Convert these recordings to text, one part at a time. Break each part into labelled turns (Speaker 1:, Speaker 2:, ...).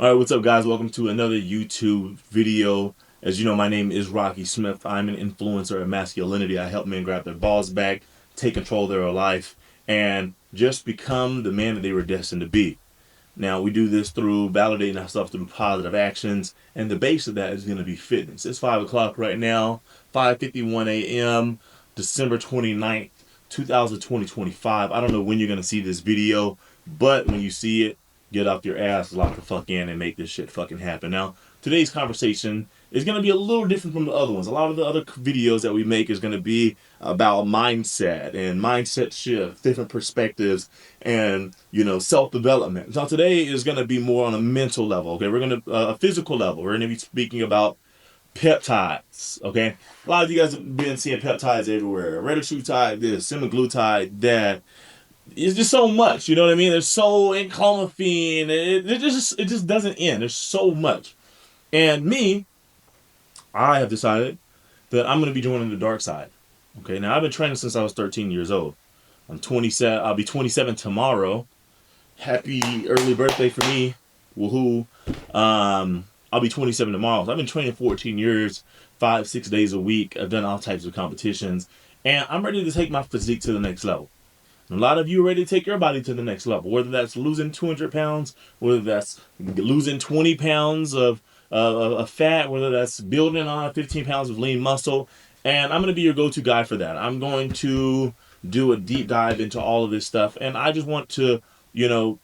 Speaker 1: All right, what's up, guys? Welcome to another YouTube video. As you know, my name is Rocky Smith. I'm an influencer of masculinity. I help men grab their balls back, take control of their life, and just become the man that they were destined to be. Now, we do this through validating ourselves through positive actions, and the base of that is going to be fitness. It's 5 o'clock right now, 5:51 a.m., December 29th, 2025. I don't know when you're going to see this video, but when you see it, get off your ass, lock the fuck in, and make this shit fucking happen. Now, today's conversation is going to be a little different from the other ones. A lot of the other videos that we make is going to be about mindset and mindset shift, different perspectives, and, self-development. Now, today is going to be more on a mental level, okay? We're going to, a physical level. We're going to be speaking about peptides, okay? A lot of you guys have been seeing peptides everywhere. Retatrutide this, semaglutide that. It's just so much, you know what I mean? There's so in clomiphene. It just doesn't end. There's so much. And me, I have decided that I'm going to be joining the dark side. Okay, now I've been training since I was 13 years old. I'm 27. I'll be 27 tomorrow. Happy early birthday for me. Woohoo. I'll be 27 tomorrow. So I've been training 14 years, 5-6 days a week. I've done all types of competitions. And I'm ready to take my physique to the next level. A lot of you are ready to take your body to the next level, whether that's losing 200 pounds, whether that's losing 20 pounds of fat, whether that's building on 15 pounds of lean muscle. And I'm going to be your go-to guy for that. I'm going to do a deep dive into all of this stuff. And I just want to, I want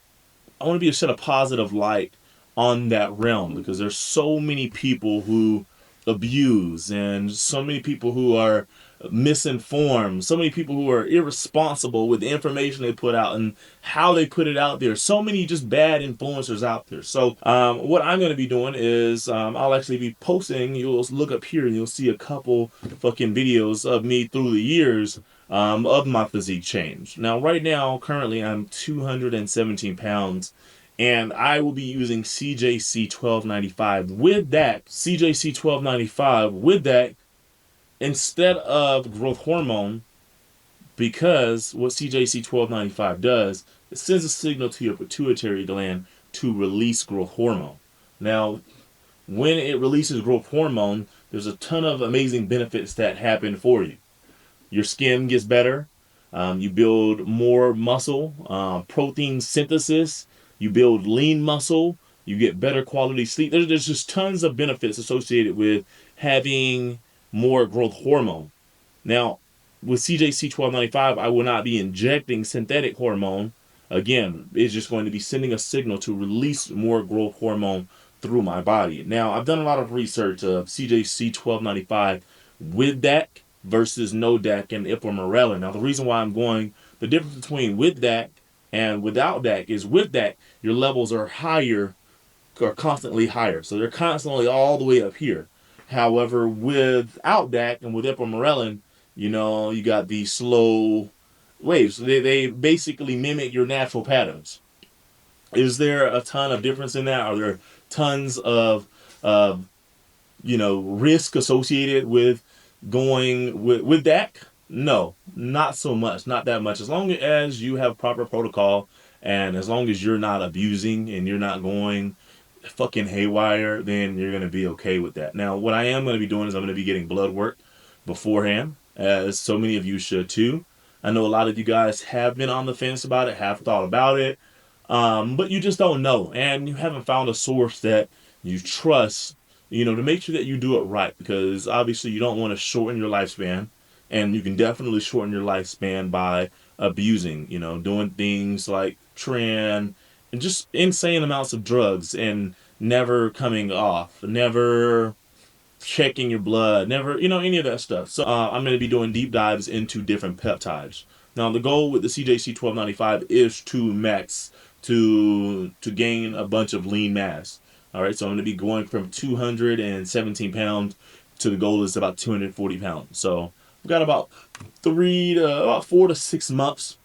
Speaker 1: to be a shed of positive light on that realm, because there's so many people who abuse and so many people who are misinformed, so many people who are irresponsible with the information they put out and how they put it out there. So many just bad influencers out there. So what I'm going to be doing is I'll actually be posting. You'll look up here and you'll see a couple fucking videos of me through the years of my physique change. Now, right now, currently, I'm 217 pounds. And I will be using CJC-1295 with that. CJC-1295 with that instead of growth hormone, because what CJC-1295 does, it sends a signal to your pituitary gland to release growth hormone. Now, when it releases growth hormone, there's a ton of amazing benefits that happen for you. Your skin gets better. You build more muscle, protein synthesis. You build lean muscle. You get better quality sleep. There's just tons of benefits associated with having more growth hormone. Now, with CJC-1295, I will not be injecting synthetic hormone. Again, it's just going to be sending a signal to release more growth hormone through my body. Now, I've done a lot of research of CJC-1295 with DAC versus no DAC and ipamorelin. Now, the reason why the difference between with DAC and without DAC is with DAC, your levels are higher, are constantly higher. So they're constantly all the way up here. However, without DAC and with ipamorelin, you got these slow waves. They basically mimic your natural patterns. Is there a ton of difference in that? Are there tons of, risk associated with going with DAC? No, not so much, not that much. As long as you have proper protocol and as long as you're not abusing and you're not going fucking haywire, then you're going to be okay with that. Now, what I am going to be doing is I'm going to be getting blood work beforehand, as so many of you should too. I know a lot of you guys have been on the fence about it, have thought about it, but you just don't know, and you haven't found a source that you trust, to make sure that you do it right, because obviously you don't want to shorten your lifespan. And you can definitely shorten your lifespan by abusing, doing things like tren and just insane amounts of drugs and never coming off, never checking your blood, never, any of that stuff. So I'm going to be doing deep dives into different peptides. Now, the goal with the CJC-1295 is to gain a bunch of lean mass. All right, so I'm going to be going from 217 pounds to the goal is about 240 pounds. So we've got about 4 to 6 months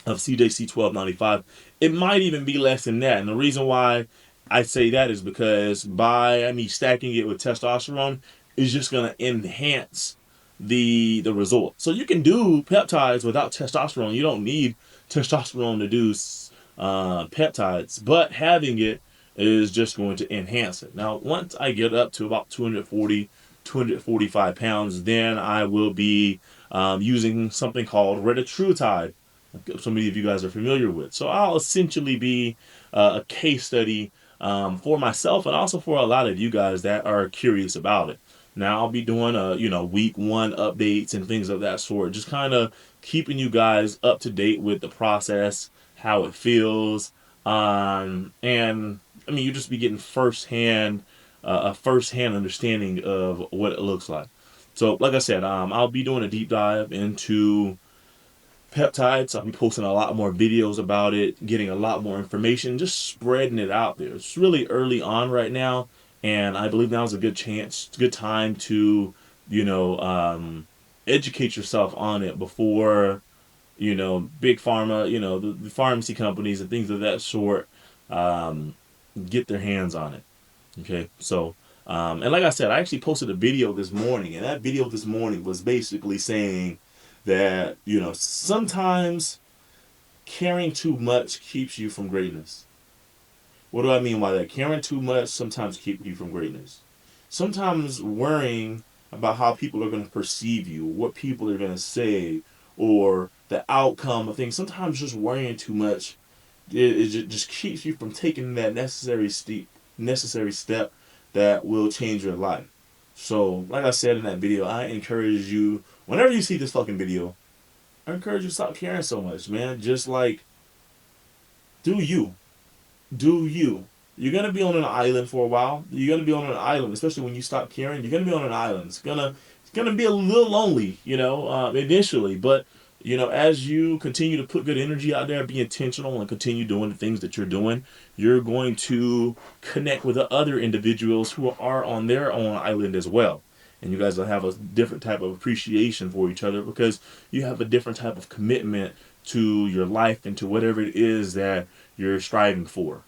Speaker 1: of CJC-1295. It might even be less than that. And the reason why I say that is because by me stacking it with testosterone is just going to enhance the result. So you can do peptides without testosterone. You don't need testosterone to do peptides, but having it is just going to enhance it. Now, once I get up to about 240, 245 pounds, then I will be using something called retatrutide. So many of you guys are familiar with. So I'll essentially be a case study for myself and also for a lot of you guys that are curious about it. Now I'll be doing week 1 updates and things of that sort, just kind of keeping you guys up to date with the process, how it feels, and I mean you just be getting firsthand a firsthand understanding of what it looks like. So like I said, I'll be doing a deep dive into peptides. I'll be posting a lot more videos about it, getting a lot more information, just spreading it out there. It's really early on right now, and I believe now is a good chance, good time to, you know, educate yourself on it before, big pharma, the pharmacy companies and things of that sort get their hands on it. Okay, so and like I said, I actually posted a video this morning, and that video this morning was basically saying that sometimes caring too much keeps you from greatness. What do I mean by that? Caring too much sometimes keeps you from greatness. Sometimes worrying about how people are going to perceive you, what people are going to say, or the outcome of things. Sometimes just worrying too much, it just keeps you from taking that necessary step that will change your life. So, like I said in that video, I encourage you, whenever you see this fucking video, I encourage you to stop caring so much, man. Just like, do you. Do you. You're going to be on an island for a while. You're going to be on an island, especially when you stop caring. You're going to be on an island. It's gonna be a little lonely, initially. But, as you continue to put good energy out there, be intentional, and continue doing the things that you're doing, you're going to connect with the other individuals who are on their own island as well. And you guys will have a different type of appreciation for each other because you have a different type of commitment to your life and to whatever it is that you're striving for.